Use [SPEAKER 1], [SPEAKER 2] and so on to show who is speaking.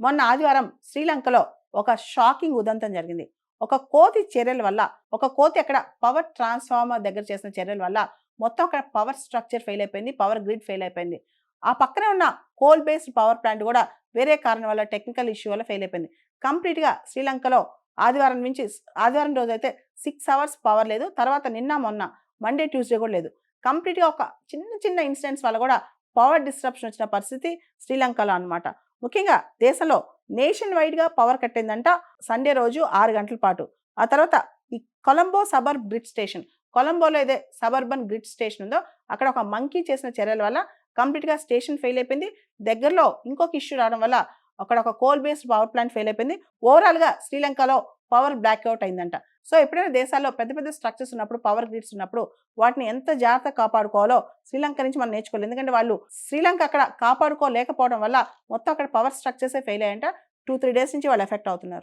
[SPEAKER 1] మొన్న ఆదివారం శ్రీలంకలో ఒక షాకింగ్ ఉదంతం జరిగింది. ఒక కోతి చర్యల వల్ల, ఒక కోతి అక్కడ పవర్ ట్రాన్స్‌ఫార్మర్ దగ్గర చేసిన చర్యల వల్ల మొత్తం అక్కడ పవర్ స్ట్రక్చర్ ఫెయిల్ అయిపోయింది. పవర్ గ్రిడ్ ఫెయిల్ అయిపోయింది. ఆ పక్కనే ఉన్న కోల్ బేస్డ్ పవర్ ప్లాంట్ కూడా వేరే కారణం వల్ల టెక్నికల్ ఇష్యూ వల్ల ఫెయిల్ అయిపోయింది. కంప్లీట్‌గా శ్రీలంకలో ఆదివారం నుంచి ఆదివారం రోజైతే 6 అవర్స్ పవర్ లేదు. తర్వాత నిన్న, మొన్న మండే, ట్యూస్‌డే కూడా లేదు. కంప్లీట్‌గా ఒక చిన్న చిన్న ఇన్సిడెంట్స్ వల్ల కూడా పవర్ డిస్రప్షన్ వచ్చిన పరిస్థితి శ్రీలంకలో అన్నమాట. ముఖ్యంగా దేశంలో నేషన్ వైడ్‌గా పవర్ కట్ అయిందంట సండే రోజు 6 గంటల పాటు. ఆ తర్వాత ఈ కొలంబో సబర్బ్ గ్రిడ్ స్టేషన్, కొలంబోలో ఏదే సబర్బన్ గ్రిడ్ స్టేషన్ ఉందో అక్కడ ఒక మంకీ చేసిన చర్యల వల్ల కంప్లీట్‌గా స్టేషన్ ఫెయిల్ అయిపోయింది. దగ్గరలో ఇంకొక ఇష్యూ రావడం వల్ల అక్కడ ఒక coal based power plant fail అయిపోయింది. ఓవరాల్‌గా శ్రీలంకలో పవర్ బ్లాక్‌ఔట్ అయిందంట. సో ఎప్పుడైనా దేశాల్లో పెద్ద పెద్ద స్ట్రక్చర్స్ ఉన్నప్పుడు, పవర్ గ్రిడ్స్ ఉన్నప్పుడు వాటిని ఎంత జాగ్రత్తగా కాపాడుకోవాలో శ్రీలంక నుంచి మనం నేర్చుకోవాలి. ఎందుకంటే వాళ్ళు శ్రీలంక అక్కడ కాపాడుకోలేకపోవడం వల్ల మొత్తం అక్కడ పవర్ స్ట్రక్చర్సే ఫెయిల్ అయ్యాయంట. 2, 3 డేస్ నుంచి వాళ్ళు ఎఫెక్ట్ అవుతున్నారు.